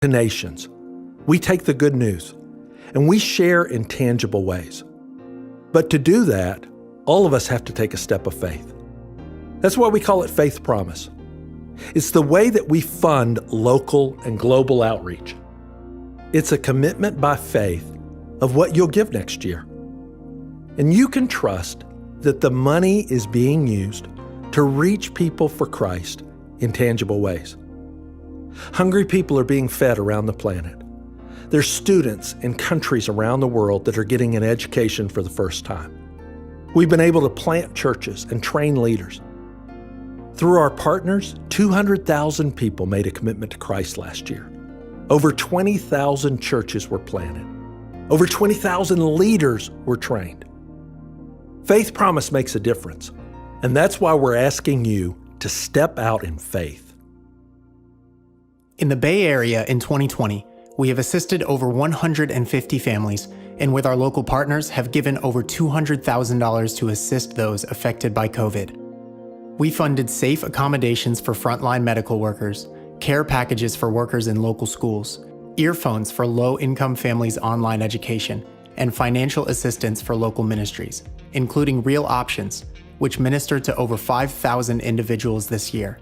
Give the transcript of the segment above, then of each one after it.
to nations. We take the good news and we share in tangible ways. But to do that, all of us have to take a step of faith. That's why we call it Faith Promise. It's the way that we fund local and global outreach. It's a commitment by faith of what you'll give next year. And you can trust that the money is being used to reach people for Christ in tangible ways. Hungry people are being fed around the planet. There's students in countries around the world that are getting an education for the first time. We've been able to plant churches and train leaders. Through our partners, 200,000 people made a commitment to Christ last year. Over 20,000 churches were planted. Over 20,000 leaders were trained. Faith Promise makes a difference, and that's why we're asking you to step out in faith. In the Bay Area in 2020, we have assisted over 150 families, and with our local partners have given over $200,000 to assist those affected by COVID. We funded safe accommodations for frontline medical workers, care packages for workers in local schools, earphones for low-income families' online education, and financial assistance for local ministries, including Real Options, which ministered to over 5,000 individuals this year.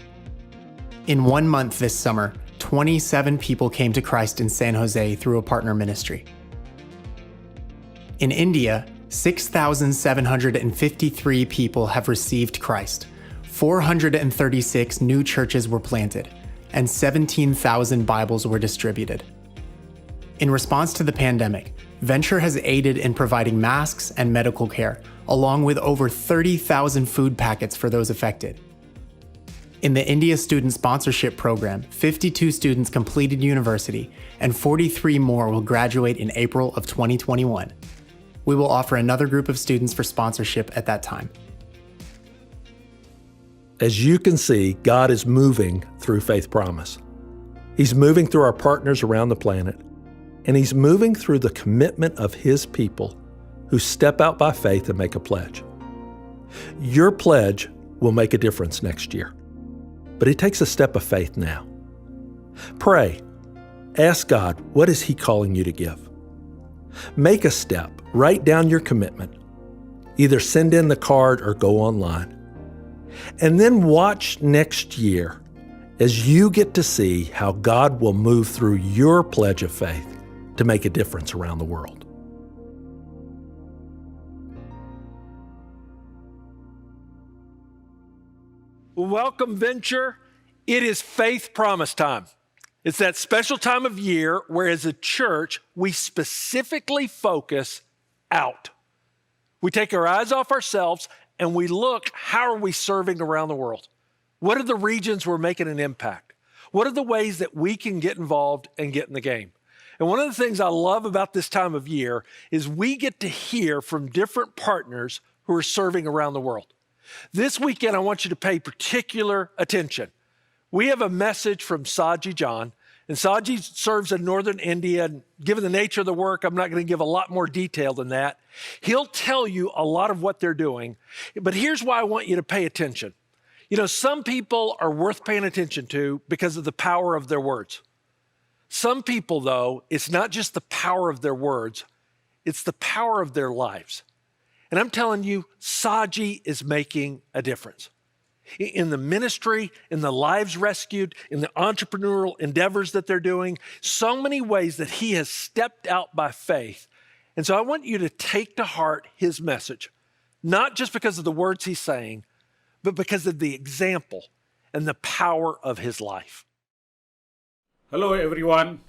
In 1 month this summer, 27 people came to Christ in San Jose through a partner ministry. In India, 6,753 people have received Christ, 436 new churches were planted, and 17,000 Bibles were distributed. In response to the pandemic, Venture has aided in providing masks and medical care, along with over 30,000 food packets for those affected. In the India Student Sponsorship Program, 52 students completed university, and 43 more will graduate in April of 2021. We will offer another group of students for sponsorship at that time. As you can see, God is moving through Faith Promise. He's moving through our partners around the planet, and He's moving through the commitment of His people who step out by faith and make a pledge. Your pledge will make a difference next year, but it takes a step of faith now. Pray. Ask God, what is He calling you to give? Make a step. Write down your commitment. Either send in the card or go online. And then watch next year as you get to see how God will move through your pledge of faith to make a difference around the world. Welcome, Venture. It is Faith Promise time. It's that special time of year where as a church, we specifically focus out. We take our eyes off ourselves and we look, how are we serving around the world? What are the regions we're making an impact? What are the ways that we can get involved and get in the game? And one of the things I love about this time of year is we get to hear from different partners who are serving around the world. This weekend, I want you to pay particular attention. We have a message from Saji John, and Saji serves in northern India, and given the nature of the work, I'm not going to give a lot more detail than that. He'll tell you a lot of what they're doing, but here's why I want you to pay attention. You know, some people are worth paying attention to because of the power of their words. Some people, though, it's not just the power of their words, it's the power of their lives. And I'm telling you, Saji is making a difference. In the ministry, in the lives rescued, in the entrepreneurial endeavors that they're doing, so many ways that he has stepped out by faith. And so I want you to take to heart his message, not just because of the words he's saying, but because of the example and the power of his life. Hello everyone.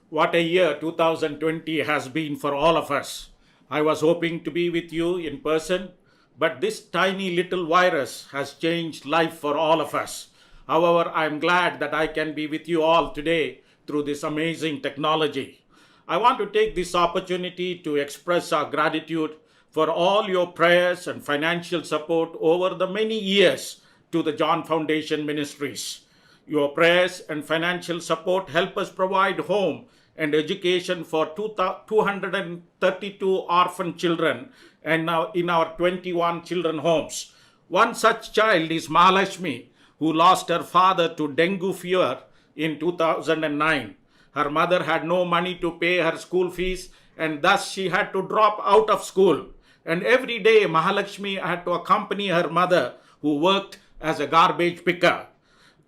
What a year 2020 has been for all of us. I was hoping to be with you in person, but this tiny little virus has changed life for all of us. However, I'm glad that I can be with you all today through this amazing technology. I want to take this opportunity to express our gratitude for all your prayers and financial support over the many years to the John Foundation Ministries. Your prayers and financial support help us provide home and education for 232 orphan children and now in our 21 children homes. One such child is Mahalashmi, who lost her father to dengue fever in 2009. Her mother had no money to pay her school fees, and thus she had to drop out of school. And every day, Mahalakshmi had to accompany her mother, who worked as a garbage picker.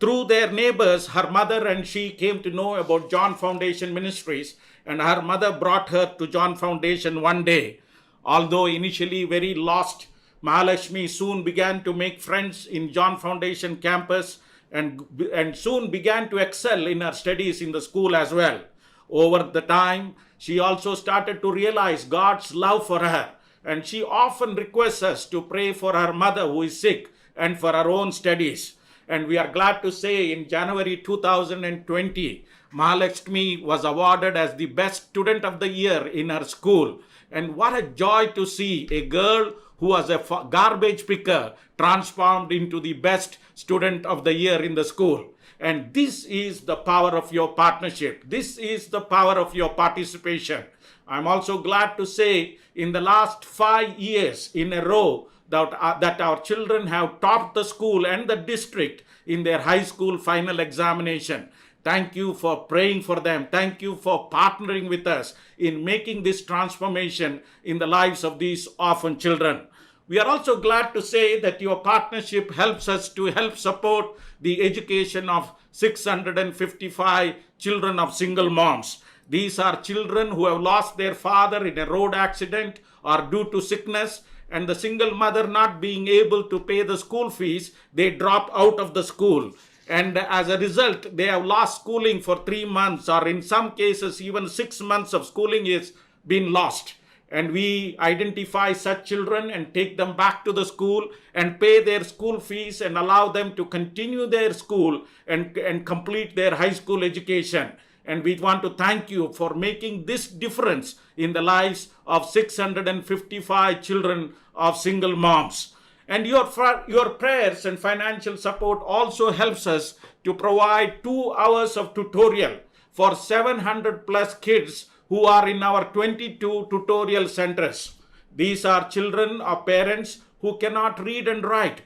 Through their neighbors, her mother and she came to know about John Foundation Ministries, and her mother brought her to John Foundation one day. Although initially very lost, Mahalakshmi soon began to make friends in John Foundation campus and soon began to excel in her studies in the school as well. Over the time, she also started to realize God's love for her, and she often requests us to pray for her mother who is sick and for her own studies. And we are glad to say in January 2020, Mahalakshmi was awarded as the best student of the year in her school. And what a joy to see a girl who was a garbage picker transformed into the best student of the year in the school. And this is the power of your partnership. This is the power of your participation. I'm also glad to say in the last 5 years in a row that our children have topped the school and the district in their high school final examination. Thank you for praying for them. Thank you for partnering with us in making this transformation in the lives of these orphan children. We are also glad to say that your partnership helps us to help support the education of 655 children of single moms. These are children who have lost their father in a road accident or due to sickness, and the single mother not being able to pay the school fees, they drop out of the school. And as a result, they have lost schooling for 3 months, or in some cases, even 6 months of schooling is been lost. And we identify such children and take them back to the school and pay their school fees and allow them to continue their school and complete their high school education. And we want to thank you for making this difference in the lives of 655 children of single moms. And your prayers and financial support also helps us to provide 2 hours of tutorial for 700 plus kids who are in our 22 tutorial centers. These are children of parents who cannot read and write.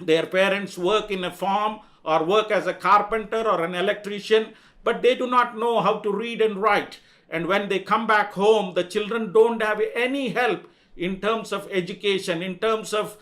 Their parents work in a farm or work as a carpenter or an electrician, but they do not know how to read and write. And when they come back home, the children don't have any help in terms of education, in terms of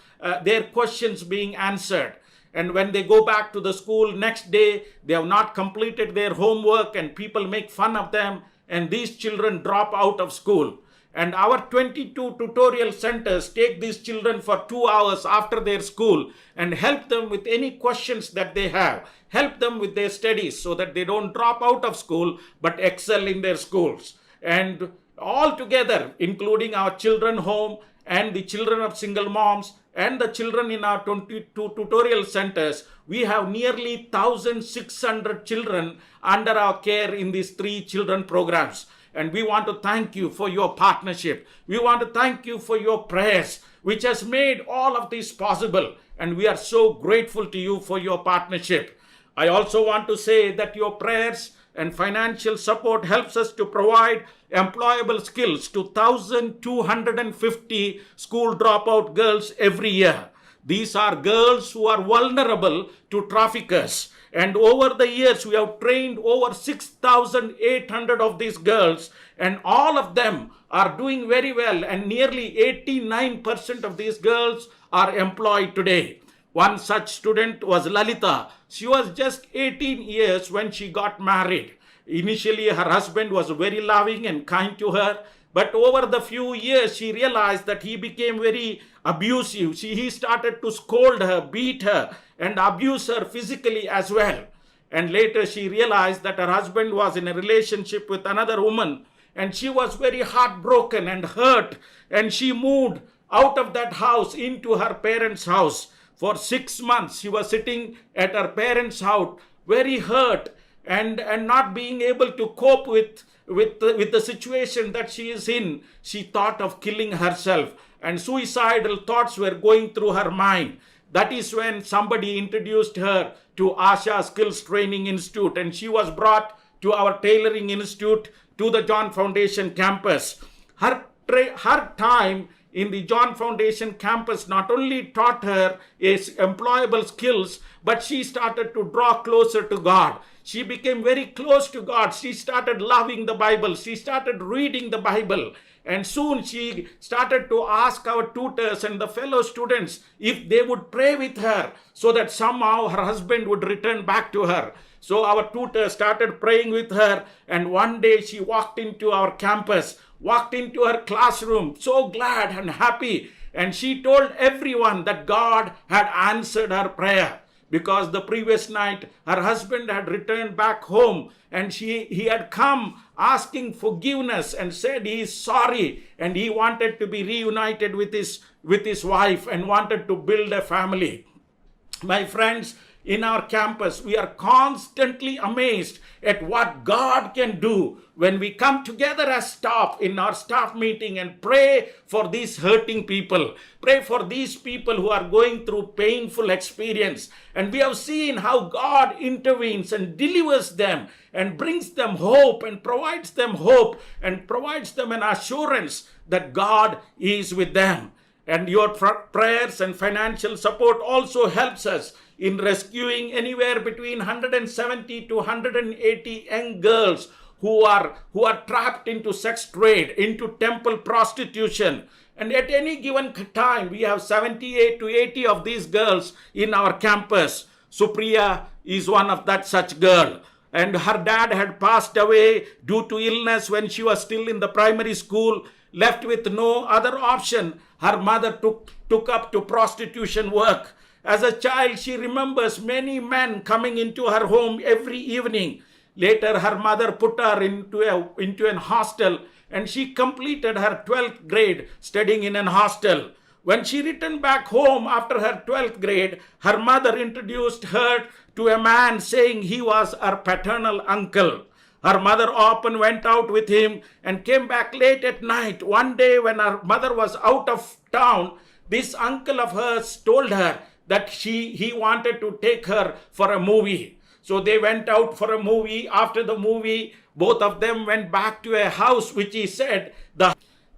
their questions being answered. And when they go back to the school next day, they have not completed their homework and people make fun of them, and these children drop out of school. And our 22 tutorial centers take these children for 2 hours after their school and help them with any questions that they have, help them with their studies so that they don't drop out of school but excel in their schools. And all together, including our children home and the children of single moms and the children in our 22 tutorial centers, we have nearly 1,600 children under our care in these 3 children programs. And we want to thank you for your partnership. We want to thank you for your prayers, which has made all of this possible. And we are so grateful to you for your partnership. I also want to say that your prayers and financial support helps us to provide employable skills to 1,250 school dropout girls every year. These are girls who are vulnerable to traffickers. And over the years, we have trained over 6,800 of these girls, and all of them are doing very well. And nearly 89% of these girls are employed today. One such student was Lalita. She was just 18 years when she got married. Initially, her husband was very loving and kind to her. But over the few years, she realized that he became very abusive. He started to scold her, beat her, and abuse her physically as well. And later she realized that her husband was in a relationship with another woman, and she was very heartbroken and hurt. And she moved out of that house into her parents' house. For 6 months, she was sitting at her parents' house, very hurt and not being able to cope with the situation that she is in. She thought of killing herself, and suicidal thoughts were going through her mind. That is when somebody introduced her to Asha Skills Training Institute, and she was brought to our tailoring institute to the John Foundation campus. Her time in the John Foundation campus not only taught her employable skills, but she started to draw closer to God. She became very close to God. She started loving the Bible. She started reading the Bible. And soon she started to ask our tutors and the fellow students if they would pray with her so that somehow her husband would return back to her. So our tutor started praying with her, and one day she walked into our campus, walked into her classroom, so glad and happy, and she told everyone that God had answered her prayer. Because the previous night her husband had returned back home, and he had come asking forgiveness and said he is sorry, and he wanted to be reunited with his wife and wanted to build a family. My friends, in our campus, we are constantly amazed at what God can do when we come together as staff in our staff meeting and pray for these hurting people. Pray for these people who are going through painful experience. And we have seen how God intervenes and delivers them and brings them hope and provides them an assurance that God is with them. And your prayers and financial support also helps us in rescuing anywhere between 170 to 180 young girls who are trapped into sex trade, into temple prostitution. And at any given time, we have 78 to 80 of these girls in our campus. Supriya is one of that such girl. And her dad had passed away due to illness when she was still in the primary school. Left with no other option, her mother took up to prostitution work. As a child, she remembers many men coming into her home every evening. Later, her mother put her into an hostel, and she completed her 12th grade studying in an hostel. When she returned back home after her 12th grade, her mother introduced her to a man saying he was her paternal uncle. Her mother often went out with him and came back late at night. One day when her mother was out of town, this uncle of hers told her that he wanted to take her for a movie. So they went out for a movie. After the movie, both of them went back to a house which he said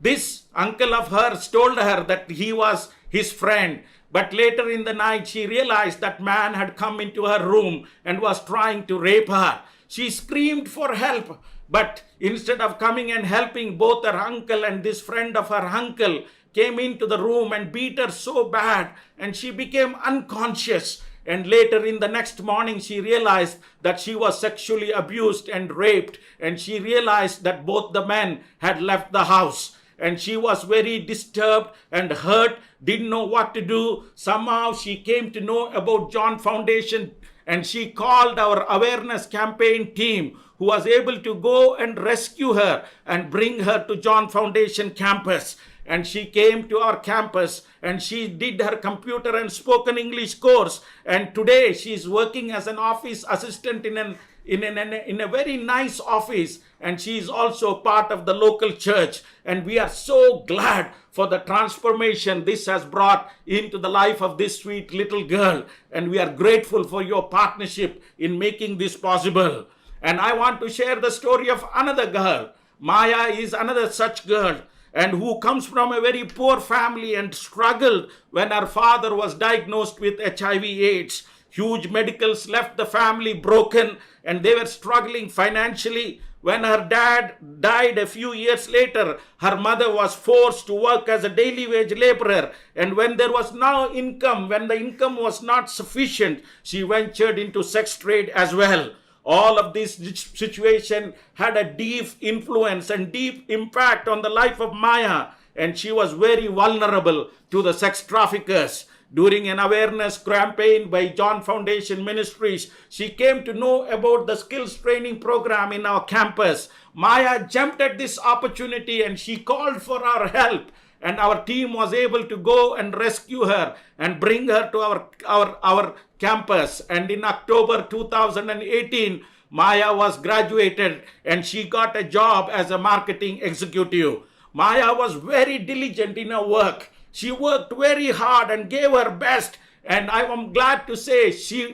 this uncle of hers told her that he was his friend. But later in the night, she realized that man had come into her room and was trying to rape her. She screamed for help, but instead of coming and helping, both her uncle and this friend of her uncle came into the room and beat her so bad, and she became unconscious. And later in the next morning, she realized that she was sexually abused and raped, and she realized that both the men had left the house. And she was very disturbed and hurt, didn't know what to do. Somehow she came to know about John Foundation, and she called our awareness campaign team, who was able to go and rescue her and bring her to John Foundation campus. And she came to our campus and she did her computer and spoken English course. And today she is working as an office assistant in a very nice office. And she is also part of the local church. And we are so glad for the transformation this has brought into the life of this sweet little girl. And we are grateful for your partnership in making this possible. And I want to share the story of another girl. Maya is another such girl, and who comes from a very poor family and struggled when her father was diagnosed with HIV/AIDS. Huge medicals left the family broken, and they were struggling financially. When her dad died a few years later, her mother was forced to work as a daily wage laborer. And when there was no income, when the income was not sufficient, she ventured into sex trade as well. All of this situation had a deep influence and deep impact on the life of Maya, and she was very vulnerable to the sex traffickers. During an awareness campaign by John Foundation Ministries, she came to know about the skills training program in our campus. Maya jumped at this opportunity and she called for our help. And our team was able to go and rescue her and bring her to our campus. And in October 2018, Maya was graduated and she got a job as a marketing executive. Maya was very diligent in her work. She worked very hard and gave her best. And I am glad to say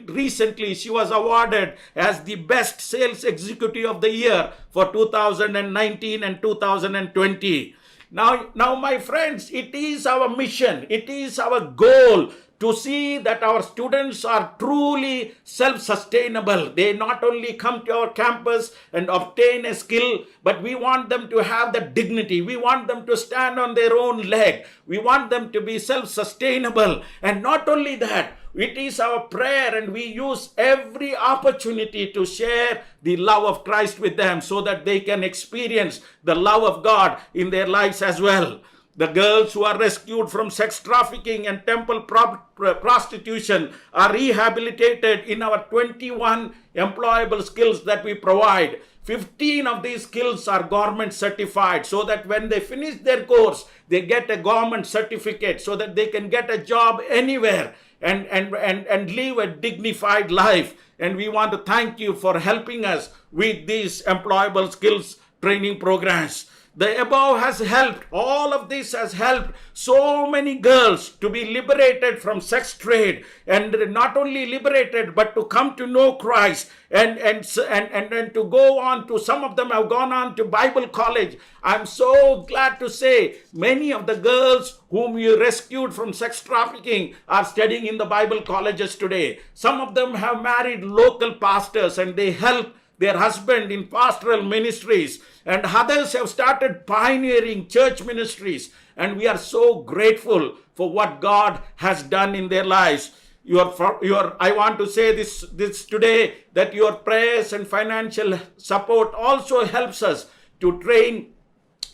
recently she was awarded as the best sales executive of the year for 2019 and 2020. Now, my friends, it is our mission, it is our goal to see that our students are truly self-sustainable. They not only come to our campus and obtain a skill, but we want them to have the dignity. We want them to stand on their own leg. We want them to be self-sustainable. And not only that, it is our prayer, and we use every opportunity to share the love of Christ with them so that they can experience the love of God in their lives as well. The girls who are rescued from sex trafficking and temple prostitution are rehabilitated in our 21 employable skills that we provide. 15 of these skills are government certified, so that when they finish their course, they get a government certificate so that they can get a job anywhere and live a dignified life. And we want to thank you for helping us with these employable skills training programs. The above has helped, all of this has helped so many girls to be liberated from sex trade, and not only liberated, but to come to know Christ and to go on to, some of them have gone on to Bible college. I'm so glad to say many of the girls whom you rescued from sex trafficking are studying in the Bible colleges today. Some of them have married local pastors and they help their husband in pastoral ministries, and others have started pioneering church ministries, and we are so grateful for what God has done in their lives. I want to say this today, that your prayers and financial support also helps us to train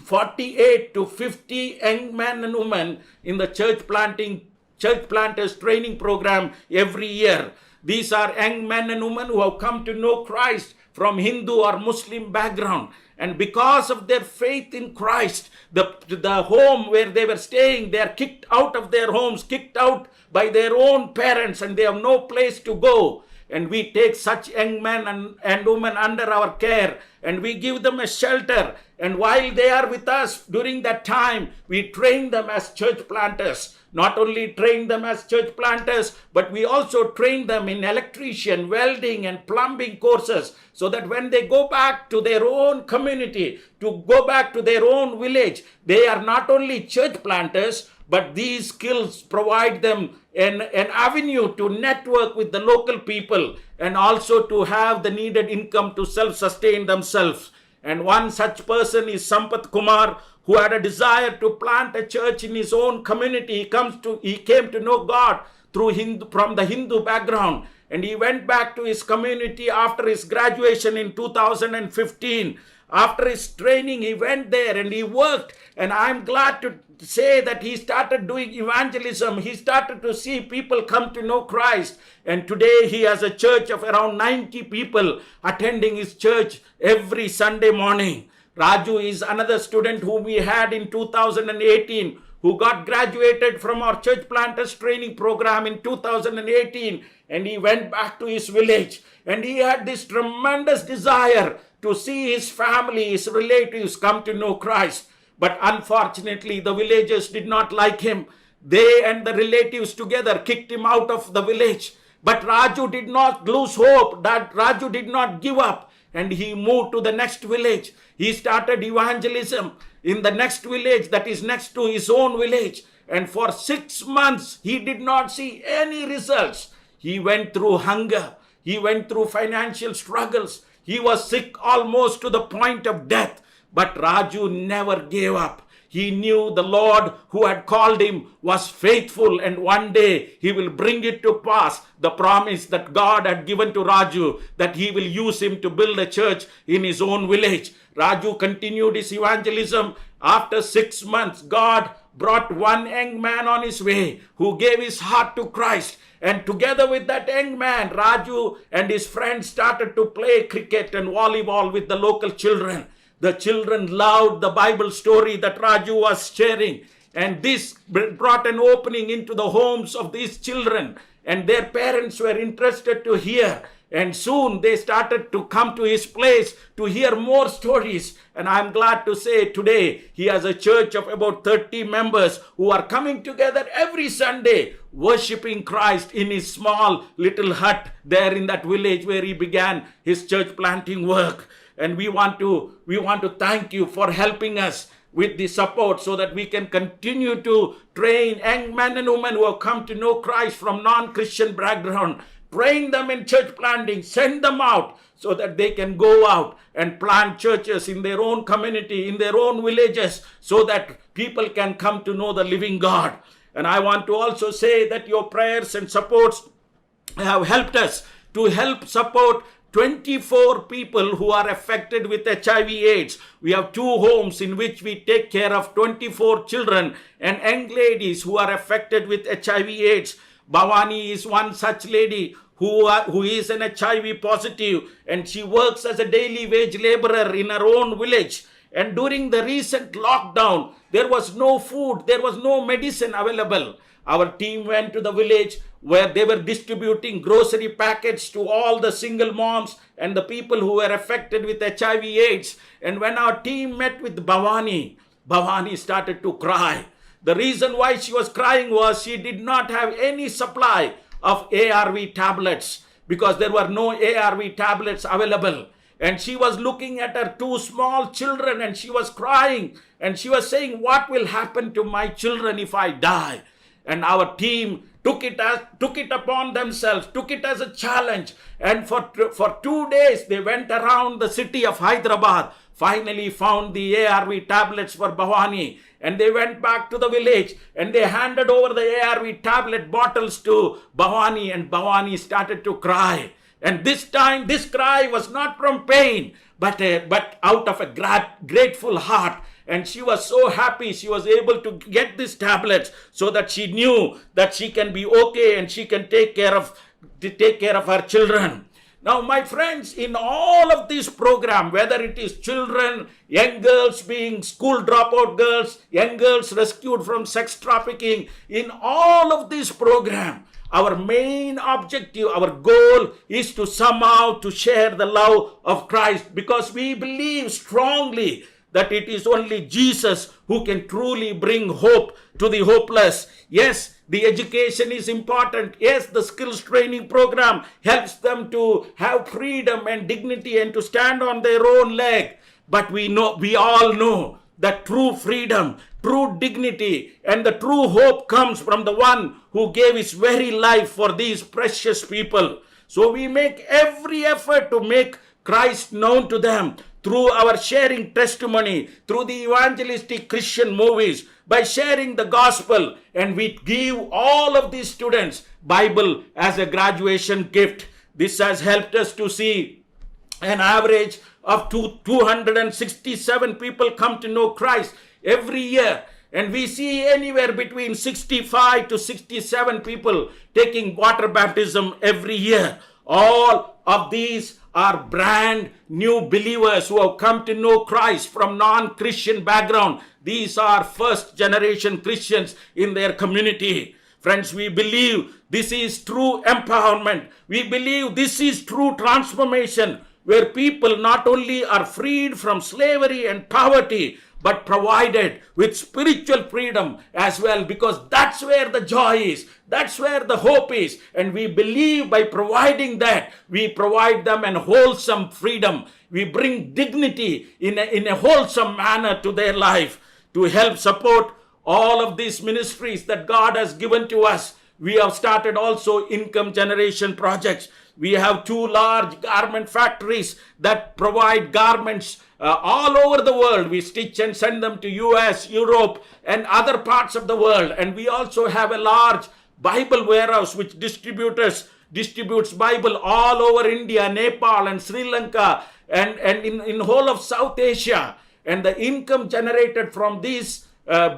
48 to 50 young men and women in the church planters training program every year. These are young men and women who have come to know Christ from Hindu or Muslim background. And because of their faith in Christ, the home where they were staying, they are kicked out of their homes, kicked out by their own parents, and they have no place to go. And we take such young men and women under our care, and we give them a shelter. And while they are with us during that time, we train them as church planters. Not only train them as church planters, but we also train them in electrician, welding, and plumbing courses, so that when they go back to their own community, to go back to their own village, they are not only church planters, but these skills provide them an avenue to network with the local people and also to have the needed income to self-sustain themselves. And one such person is Sampath Kumar, who had a desire to plant a church in his own community. He came to know God from the Hindu background, and he went back to his community after his graduation in 2015. After his training, he went there and he worked, and I'm glad to say that he started doing evangelism. He started to see people come to know Christ, and today he has a church of around 90 people attending his church every Sunday morning. Raju is another student whom we had in 2018, who got graduated from our church planters training program in 2018, and he went back to his village, and he had this tremendous desire to see his family, his relatives come to know Christ. But unfortunately, the villagers did not like him. They and the relatives together kicked him out of the village. But Raju did not lose hope. That Raju did not give up, and he moved to the next village. He started evangelism in the next village that is next to his own village. And for 6 months, he did not see any results. He went through hunger. He went through financial struggles. He was sick almost to the point of death. But Raju never gave up. He knew the Lord who had called him was faithful, and one day he will bring it to pass, the promise that God had given to Raju, that he will use him to build a church in his own village. Raju continued his evangelism. After 6 months, God brought one young man on his way who gave his heart to Christ. And together with that young man, Raju and his friends started to play cricket and volleyball with the local children. The children loved the Bible story that Raju was sharing, and this brought an opening into the homes of these children, and their parents were interested to hear. And soon they started to come to his place to hear more stories. And I'm glad to say today he has a church of about 30 members who are coming together every Sunday, worshiping Christ in his small little hut there in that village where he began his church planting work. And we want to thank you for helping us with the support so that we can continue to train young men and women who have come to know Christ from non-Christian background. Train them in church planting, send them out so that they can go out and plant churches in their own community, in their own villages, so that people can come to know the living God. And I want to also say that your prayers and supports have helped us to help support 24 people who are affected with HIV/AIDS. We have 2 homes in which we take care of 24 children and young ladies who are affected with HIV/AIDS. Bhavani is one such lady who is an HIV positive, and she works as a daily wage laborer in her own village. And during the recent lockdown, there was no food, there was no medicine available. Our team went to the village where they were distributing grocery packets to all the single moms and the people who were affected with HIV/AIDS. And when our team met with Bhavani, Bhavani started to cry. The reason why she was crying was she did not have any supply of ARV tablets because there were no ARV tablets available. And she was looking at her 2 small children and she was crying and she was saying, what will happen to my children if I die? And our team took it upon themselves, took it as a challenge. And for 2 days, they went around the city of Hyderabad, finally found the ARV tablets for Bhavani. And they went back to the village and they handed over the ARV tablet bottles to Bhavani, and Bhavani started to cry. And this time, this cry was not from pain, but out of a grateful heart. And she was so happy she was able to get these tablets so that she knew that she can be okay and she can take care of her children. Now, my friends, in all of this program, whether it is children, young girls being school dropout girls, young girls rescued from sex trafficking, in all of this program, our main objective, our goal is to somehow to share the love of Christ, because we believe strongly that it is only Jesus who can truly bring hope to the hopeless. Yes, the education is important. Yes, the skills training program helps them to have freedom and dignity and to stand on their own leg. But we all know that true freedom, true dignity, and the true hope comes from the one who gave his very life for these precious people. So we make every effort to make Christ known to them through our sharing testimony, through the evangelistic Christian movies, by sharing the gospel. And we give all of these students Bible as a graduation gift. This has helped us to see an average of 267 people come to know Christ every year. And we see anywhere between 65 to 67 people taking water baptism every year. All of these are brand new believers who have come to know Christ from non-Christian background. These are first generation Christians in their community. Friends, we believe this is true empowerment. We believe this is true transformation, where people not only are freed from slavery and poverty, but provided with spiritual freedom as well, because that's where the joy is. That's where the hope is. And we believe by providing that, we provide them a wholesome freedom. We bring dignity in a wholesome manner to their life. To help support all of these ministries that God has given to us, we have started also income generation projects. We have 2 large garment factories that provide garments all over the world. We stitch and send them to US, Europe, and other parts of the world. And we also have a large Bible warehouse which distributes Bible all over India, Nepal, and Sri Lanka, and in whole of South Asia. And the income generated from these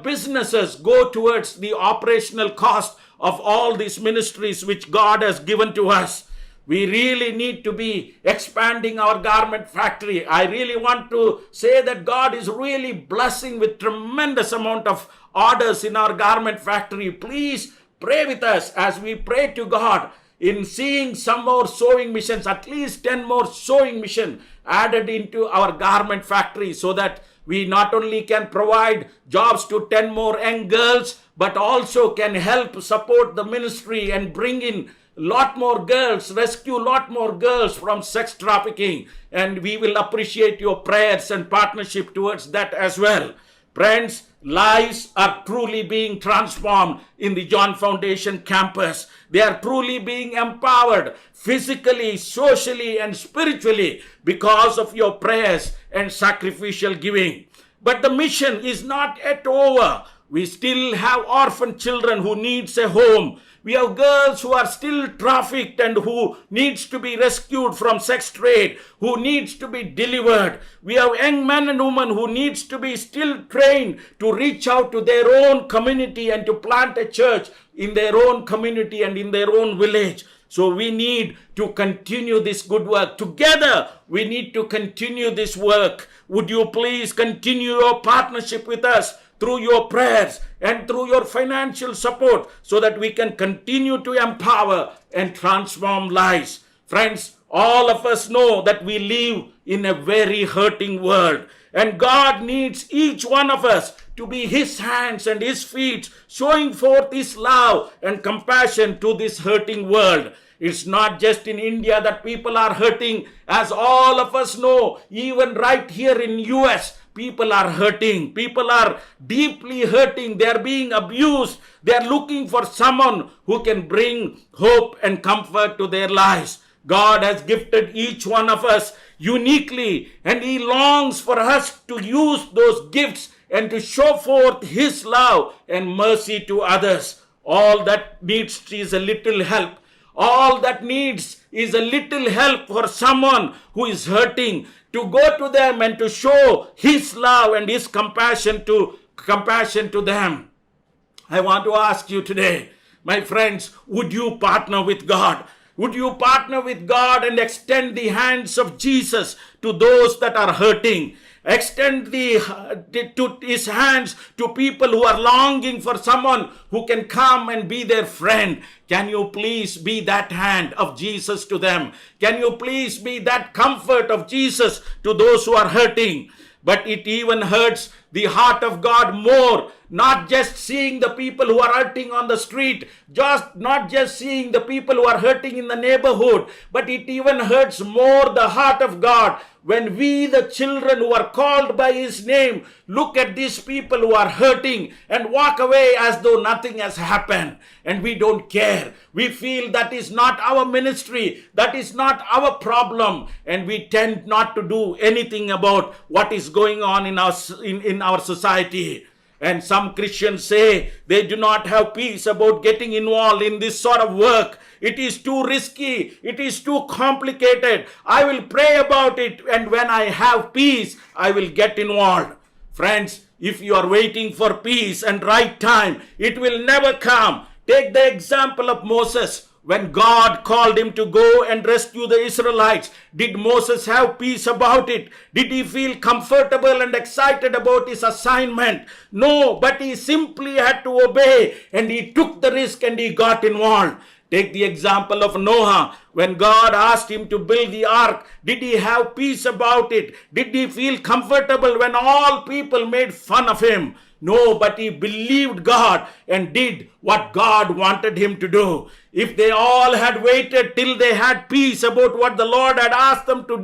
businesses go towards the operational cost of all these ministries which God has given to us. We really need to be expanding our garment factory. I really want to say that God is really blessing with tremendous amount of orders in our garment factory. Please pray with us as we pray to God in seeing some more sewing missions, at least 10 more sewing missions added into our garment factory, so that we not only can provide jobs to 10 more young girls, but also can help support the ministry and bring in lot more girls, rescue lot more girls from sex trafficking. And we will appreciate your prayers and partnership towards that as well. Friends, lives are truly being transformed in the John Foundation campus. They are truly being empowered physically, socially, and spiritually because of your prayers and sacrificial giving. But the mission is not yet over. We still have orphan children who needs a home. We have girls who are still trafficked and who needs to be rescued from sex trade, who needs to be delivered. We have young men and women who needs to be still trained to reach out to their own community and to plant a church in their own community and in their own village. So we need to continue this good work. Together, we need to continue this work. Would you please continue your partnership with us through your prayers and through your financial support so that we can continue to empower and transform lives. Friends, all of us know that we live in a very hurting world, and God needs each one of us to be His hands and His feet, showing forth His love and compassion to this hurting world. It's not just in India that people are hurting. As all of us know, even right here in US, people are hurting. People are deeply hurting. They are being abused. They are looking for someone who can bring hope and comfort to their lives. God has gifted each one of us uniquely, and He longs for us to use those gifts and to show forth His love and mercy to others. All that needs is a little help. All that needs is a little help for someone who is hurting, to go to them and to show His love and His compassion to them. I want to ask you today, my friends, would you partner with God? Would you partner with God and extend the hands of Jesus to those that are hurting? Extend His hands to people who are longing for someone who can come and be their friend. Can you please be that hand of Jesus to them? Can you please be that comfort of Jesus to those who are hurting? But it even hurts the heart of God more, not just seeing the people who are hurting on the street, not just seeing the people who are hurting in the neighborhood, but it even hurts more the heart of God when we, the children who are called by His name, look at these people who are hurting and walk away as though nothing has happened, and we don't care. We feel that is not our ministry, that is not our problem, and we tend not to do anything about what is going on in our society. And some Christians say they do not have peace about getting involved in this sort of work. It is too risky. It is too complicated. I will pray about it, and when I have peace, I will get involved. Friends, if you are waiting for peace and right time, it will never come. Take the example of Moses. When God called him to go and rescue the Israelites, did Moses have peace about it? Did he feel comfortable and excited about his assignment? No, but he simply had to obey, and he took the risk and he got involved. Take the example of Noah. When God asked him to build the ark, did he have peace about it? Did he feel comfortable when all people made fun of him? No, but he believed God and did what God wanted him to do. If they all had waited till they had peace about what the Lord had asked them to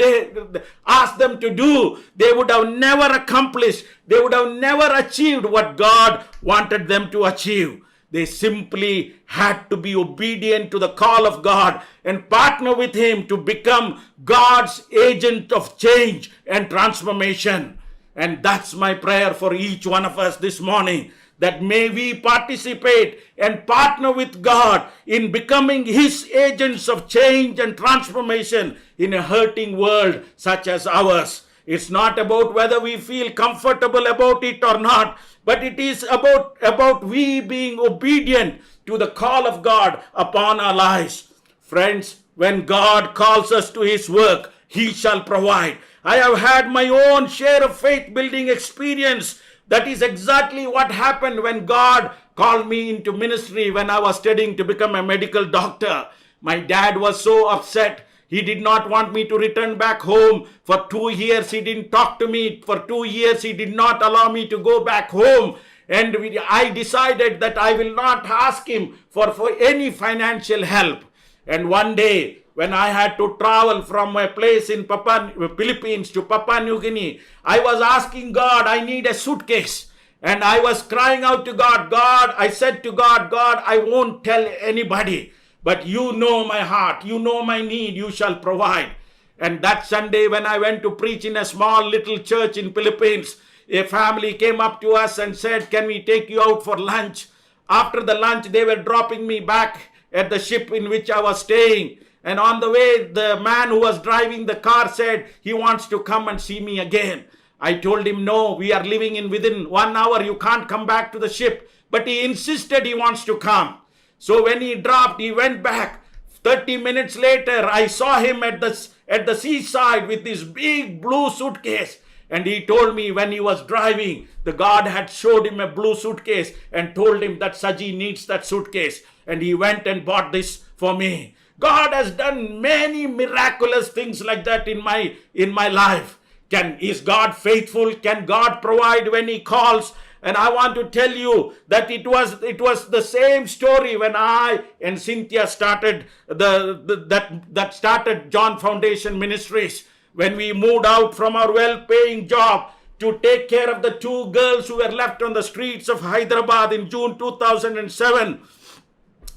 do, they would have never accomplished, they would have never achieved what God wanted them to achieve. They simply had to be obedient to the call of God and partner with Him to become God's agent of change and transformation. And that's my prayer for each one of us this morning, that may we participate and partner with God in becoming His agents of change and transformation in a hurting world such as ours. It's not about whether we feel comfortable about it or not, but it is about we being obedient to the call of God upon our lives. Friends, when God calls us to His work, He shall provide. I have had my own share of faith building experience. That is exactly what happened when God called me into ministry when I was studying to become a medical doctor. My dad was so upset. He did not want me to return back home. For 2 years, he didn't talk to me. For 2 years, he did not allow me to go back home. And I decided that I will not ask him for any financial help. And one day, when I had to travel from my place in Philippines to Papua New Guinea, I was asking God, I need a suitcase. And I was crying out to God. God, I said to God, God, I won't tell anybody, but you know my heart. You know my need. You shall provide. And that Sunday when I went to preach in a small little church in Philippines, a family came up to us and said, can we take you out for lunch? After the lunch, they were dropping me back at the ship in which I was staying. And on the way, the man who was driving the car said he wants to come and see me again. I told him, no, we are leaving in within 1 hour. You can't come back to the ship. But he insisted he wants to come. So when he dropped, he went back. 30 minutes later, I saw him at the seaside with this big blue suitcase. And he told me when he was driving, the God had showed him a blue suitcase and told him that Saji needs that suitcase. And he went and bought this for me. God has done many miraculous things like that in my life. Is God faithful? Can God provide when he calls? And I want to tell you that it was the same story when I and Cynthia started that started John Foundation Ministries. When we moved out from our well-paying job to take care of the 2 girls who were left on the streets of Hyderabad in June 2007.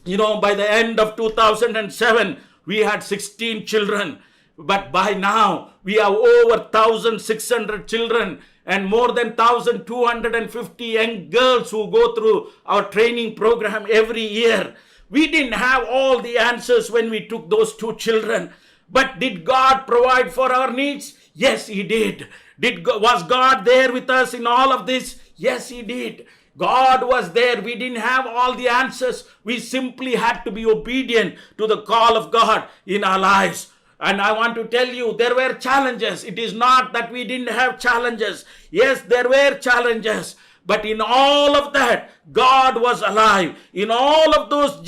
By the end of 2007, we had 16 children. But by now, we have over 1,600 children and more than 1,250 young girls who go through our training program every year. We didn't have all the answers when we took those 2 children. But did God provide for our needs? Yes, he did. Was God there with us in all of this? Yes, he did. God was there. We didn't have all the answers. We simply had to be obedient to the call of God in our lives. And I want to tell you, there were challenges. It is not that we didn't have challenges. Yes, there were challenges. But in all of that, God was alive. In all of those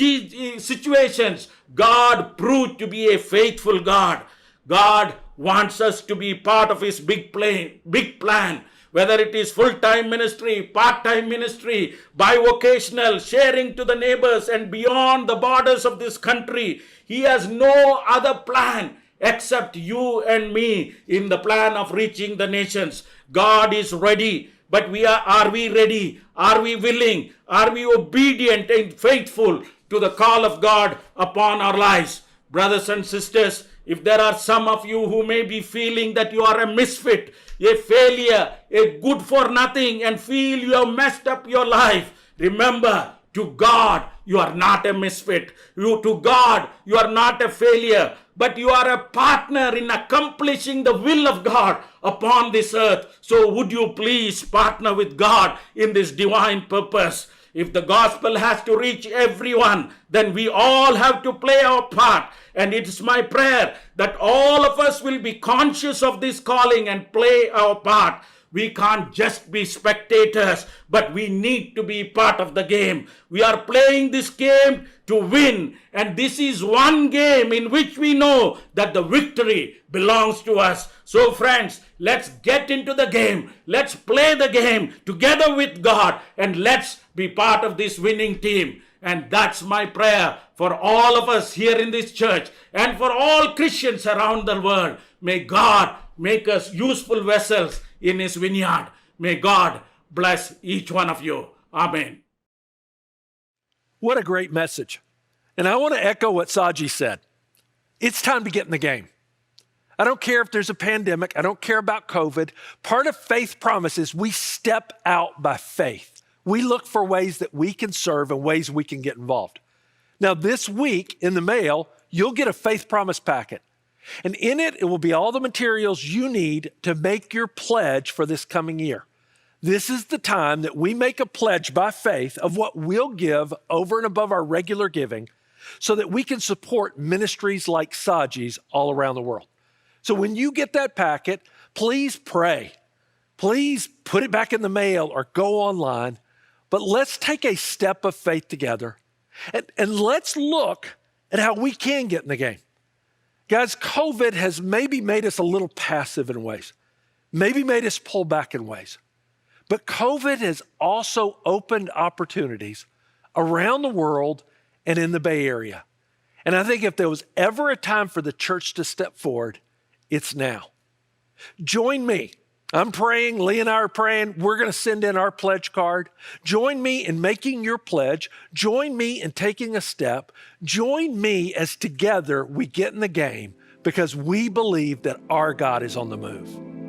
situations, God proved to be a faithful God. God wants us to be part of his big plan. Whether it is full-time ministry, part-time ministry, bivocational, sharing to the neighbors and beyond the borders of this country, he has no other plan except you and me in the plan of reaching the nations. God is ready, but are we ready? Are we willing? Are we obedient and faithful to the call of God upon our lives? Brothers and sisters, if there are some of you who may be feeling that you are a misfit, a failure, a good for nothing, and feel you have messed up your life, remember, to God, you are not a misfit. To God, you are not a failure, but you are a partner in accomplishing the will of God upon this earth. So would you please partner with God in this divine purpose? If the gospel has to reach everyone, then we all have to play our part. And it's my prayer that all of us will be conscious of this calling and play our part. We can't just be spectators, but we need to be part of the game. We are playing this game to win. And this is one game in which we know that the victory belongs to us. So friends, let's get into the game. Let's play the game together with God. And let's be part of this winning team. And that's my prayer for all of us here in this church and for all Christians around the world. May God make us useful vessels in his vineyard. May God bless each one of you. Amen. What a great message. And I want to echo what Saji said. It's time to get in the game. I don't care if there's a pandemic. I don't care about COVID. Part of faith promise is we step out by faith. We look for ways that we can serve and ways we can get involved. Now, this week in the mail, you'll get a faith promise packet. And in it, it will be all the materials you need to make your pledge for this coming year. This is the time that we make a pledge by faith of what we'll give over and above our regular giving so that we can support ministries like Saji's all around the world. So when you get that packet, please pray. Please put it back in the mail or go online. But let's take a step of faith together and let's look at how we can get in the game. Guys, COVID has maybe made us a little passive in ways, maybe made us pull back in ways. But COVID has also opened opportunities around the world and in the Bay Area. And I think if there was ever a time for the church to step forward, it's now. Join me I'm praying, Lee and I are praying, we're going to send in our pledge card. Join me in making your pledge. Join me in taking a step. Join me as together we get in the game because we believe that our God is on the move.